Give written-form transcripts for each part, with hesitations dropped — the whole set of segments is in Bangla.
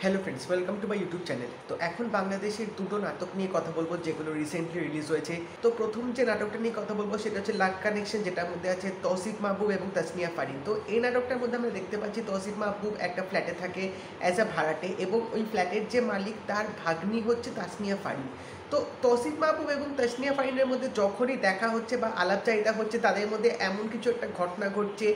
Hello friends, welcome to my YouTube channel. তো এখন বাংলাদেশের দুটো নাটক নিয়ে কথা বলবো যেগুলো রিসেন্টলি রিলিজ হয়েছে। তো প্রথম যে নাটকটা নিয়ে কথা বলবো সেটা হচ্ছে লাক কানেকশন, যেটার মধ্যে আছে তৌসিফ মাহবুব এবং তাসনিয়া ফারিন। তো এই নাটকটার মধ্যে আমরা দেখতে পাচ্ছি তৌসিফ মাহবুব একটা ফ্ল্যাটে থাকে অ্যাজ আ ভাড়াটে, এবং ওই ফ্ল্যাটের যে মালিক তার ভাগ্নি হচ্ছে তাসনিয়া ফারিন। তো তৌসিফ মাহবুব এবং তাসনিয়া ফারিনের মধ্যে যখনই দেখা হচ্ছে বা আলাপচারিতা হচ্ছে, তাদের মধ্যে এমন কিছু একটা ঘটনা ঘটছে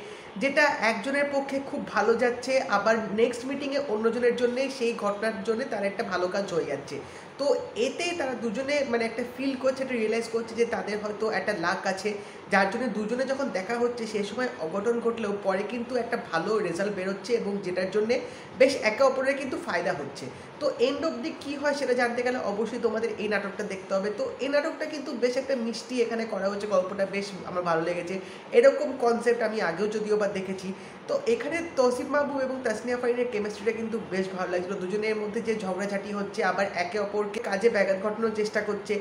যেটা একজনের পক্ষে খুব ভালো যাচ্ছে, আবার নেক্সট মিটিংয়ে অন্যজনের জন্য সেই ঘটনার জন্য তার একটা ভালো কাজ হয়ে যাচ্ছে। তো এতে তারা দুজনে মানে একটা ফিল করছে, একটা রিয়েলাইজ করছে যে তাদের হয়তো একটা লাক আছে, যার জন্য দুজনে যখন দেখা হচ্ছে সেই সময় অঘটন ঘটলেও পরে কিন্তু একটা ভালো রেজাল্ট বেরোচ্ছে, এবং যেটার জন্যে বেশ একে অপরের কিন্তু ফায়দা হচ্ছে। তো এন্ড অব দি কী হয় সেটা জানতে গেলে অবশ্যই তোমাদের এই নাটকটা দেখতে হবে। তো এই নাটকটা কিন্তু বেশ একটা মিষ্টি এখানে করা হচ্ছে, গল্পটা বেশ আমার ভালো লেগেছে। এরকম কনসেপ্ট আমি আগেও যদিও বা দেখেছি। তো এখানে তৌসিফ মাহবুব এবং তাসনিয়া ফারিনের কেমিস্ট্রিটা কিন্তু বেশ ভালো লাগছিলো। দুজনের মধ্যে যে ঝগড়াঝাটি হচ্ছে, আবার একে অপরকে কাজে ব্যাঘাত ঘটানোর চেষ্টা করছে,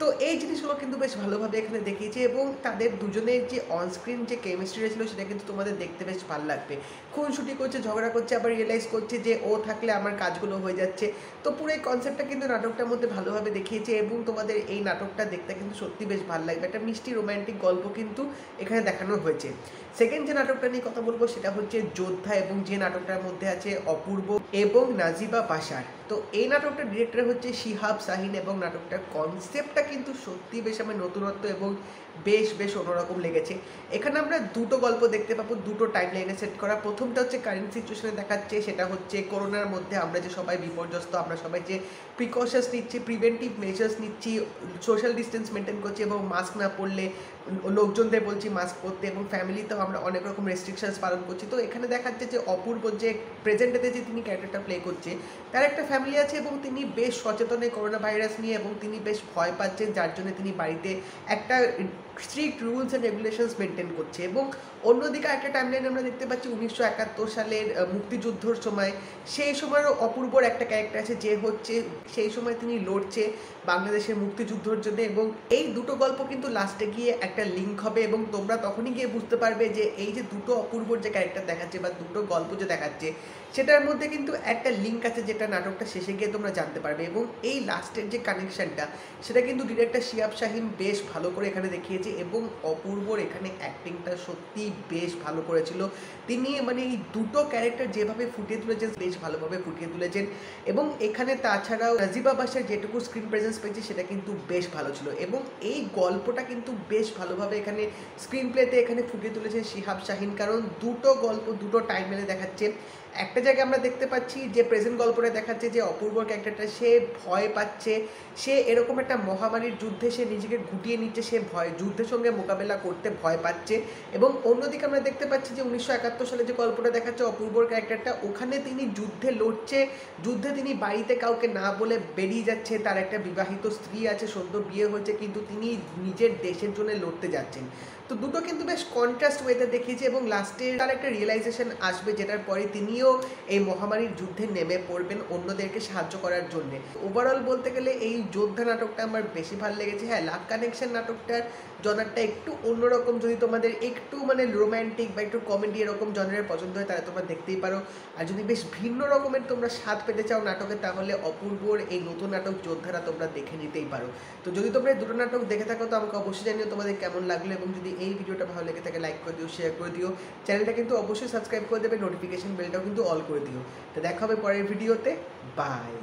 তো এই জিনিসগুলো কিন্তু বেশ ভালোভাবে এখানে দেখিয়েছে, এবং তাদের দুজনের যে অনস্ক্রিন যে কেমিস্ট্রিটা ছিল সেটা কিন্তু তোমাদের দেখতে বেশ ভালো লাগবে। খুনসুটি করছে, ঝগড়া করছে, আবার রিয়েলাইজ করছে যে ও থাকলে আমার কাজগুলো হয়ে যাচ্ছে। তো পুরো এই কনসেপ্টটা কিন্তু নাটকটার মধ্যে ভালোভাবে দেখিয়েছে, এবং তোমাদের এই নাটকটা দেখতে কিন্তু সত্যি বেশ ভালো লাগবে। একটা মিষ্টি রোম্যান্টিক গল্প কিন্তু এখানে দেখানো হয়েছে। সেকেন্ড যে নাটকটা নিয়ে কথা বলবো সেটা হচ্ছে যোদ্ধা, এবং যে নাটকটার মধ্যে আছে অপূর্ব এবং নাজিবা বাশার। তো এই নাটকটার ডিরেক্টর হচ্ছে শিহাব শাহিন, এবং নাটকটার কনসেপ্টটা কিন্তু সত্যি বেশ আমার নতুনত্ব এবং বেশ অন্যরকম লেগেছে। এখানে আমরা দুটো গল্প দেখতে পাবো, দুটো টাইম লাইনে সেট করা। প্রথমটা হচ্ছে কারেন্ট সিচুয়েশনে দেখাচ্ছে, সেটা হচ্ছে করোনার মধ্যে আমরা যে সবাই বিপর্যস্ত, আমরা সবাই যে প্রিকশনস নিচ্ছি, প্রিভেন্টিভ মেজার্স নিচ্ছি, সোশ্যাল ডিস্টেন্স মেনটেন করছি, এবং মাস্ক না পরলে লোকজনদের বলছি মাস্ক পরতে, এবং ফ্যামিলিতেও আমরা অনেক রকম রেস্ট্রিকশনস পালন করছি। তো এখানে দেখাচ্ছে যে অপূর্ব যে প্রেজেন্টেতে যে তিনি ক্যারেক্টারটা প্লে করছে, তার একটা ফ্যামিলি আছে, এবং তিনি বেশ সচেতন এই করোনা ভাইরাস নিয়ে, এবং তিনি বেশ ভয় পাচ্ছেন, যার জন্য তিনি বাড়িতে একটা strict rules and regulations maintain করছে। এবং অন্যদিকে একটা টাইমলাইন আমরা দেখতে পাচ্ছি 1971 সালের মুক্তিযুদ্ধর সময়, সেই সময়ও অপূর্বর একটা ক্যারেক্টার আছে যে হচ্ছে সেই সময় তিনি লড়ছে বাংলাদেশের মুক্তিযুদ্ধর জন্য, এবং এই দুটো গল্প কিন্তু লাস্টে গিয়ে একটা লিঙ্ক হবে, এবং তোমরা তখনই গিয়ে বুঝতে পারবে যে এই যে দুটো অপূর্বর যে ক্যারেক্টার দেখাচ্ছে বা দুটো গল্প যে দেখাচ্ছে সেটার মধ্যে কিন্তু একটা লিঙ্ক আছে, যেটা নাটকটা শেষে গিয়ে তোমরা জানতে পারবে। এবং এই লাস্টের যে কানেকশানটা সেটা কিন্তু ডিরেক্টর শিহাব শাহিন বেশ ভালো করে এখানে দেখিয়েছে, এবং অপূর্বর এখানে অ্যাক্টিংটা সত্যি বেশ ভালো করেছিল। তিনি মানে এই দুটো ক্যারেক্টার যেভাবে ফুটিয়ে তুলেছেন বেশ ভালোভাবে ফুটিয়ে তুলেছেন, এবং এখানে তাছাড়াও নাজিবা বাশার যেটুকু স্ক্রিন প্রেজেন্স পেয়েছে সেটা কিন্তু বেশ ভালো ছিল, এবং এই গল্পটা কিন্তু বেশ ভালোভাবে এখানে স্ক্রিন প্লেতে এখানে ফুটিয়ে তুলেছে শিহাব শাহিন। কারণ দুটো গল্প দুটো টাইম মেনে দেখাচ্ছে। একটা জায়গায় আমরা দেখতে পাচ্ছি যে প্রেজেন্ট গল্পটা দেখাচ্ছে যে অপূর্ব ক্যারেক্টারটা সে ভয় পাচ্ছে, সে এরকম একটা মহামারীর যুদ্ধে সে নিজেকে গুটিয়ে নিচ্ছে, সে যুদ্ধের সঙ্গে মোকাবেলা করতে ভয় পাচ্ছে। এবং অন্যদিকে আমরা দেখতে পাচ্ছি যে 1971 সালে যে গল্পটা দেখাচ্ছে অপূর্বর ক্যারেক্টারটা, ওখানে তিনি যুদ্ধে লড়ছে, যুদ্ধে তিনি বাড়িতে কাউকে না বলে বেরিয়ে যাচ্ছে, তার একটা বিবাহিত স্ত্রী আছে, সদ্য বিয়ে হয়েছে, কিন্তু তিনি নিজের দেশের জন্য লড়তে যাচ্ছেন। তো দুটো কিন্তু বেশ কন্ট্রাস্ট ওয়েতে দেখিয়েছে, এবং লাস্টে তার একটা রিয়েলাইজেশন আসবে, যেটার পরে তিনিও এই মহামারীর যুদ্ধে নেমে পড়বেন অন্যদেরকে সাহায্য করার জন্য। ওভারঅল বলতে গেলে এই যোদ্ধা নাটকটা আমার বেশি ভালো লেগেছে। হ্যাঁ, লাভ কানেকশন নাটকটার জনারটা একটু অন্যরকম, যদি তোমাদের একটু মানে রোম্যান্টিক বা একটু কমেডি এরকম জনারের পছন্দ হয় তাহলে তোমরা দেখতেই পারো। আর যদি বেশ ভিন্ন রকমের তোমরা স্বাদ পেতে চাও নাটকে, তাহলে অপূর্বর এই নতুন নাটক যোদ্ধারা তোমরা দেখে নিতেই পারো। তো যদি তোমরা এই দুটো নাটক দেখে থাকো তো আমাকে অবশ্যই জানিও তোমাদের কেমন লাগলো, এবং যদি এই ভিডিওটা ভালো লেগে থাকে লাইক করে দিও, শেয়ার করে দিও, চ্যানেলটা কিন্তু অবশ্যই সাবস্ক্রাইব করে দেবে, নোটিফিকেশন বেলটাও কিন্তু অল করে দিও। তো দেখা হবে পরের ভিডিওতে, বাই।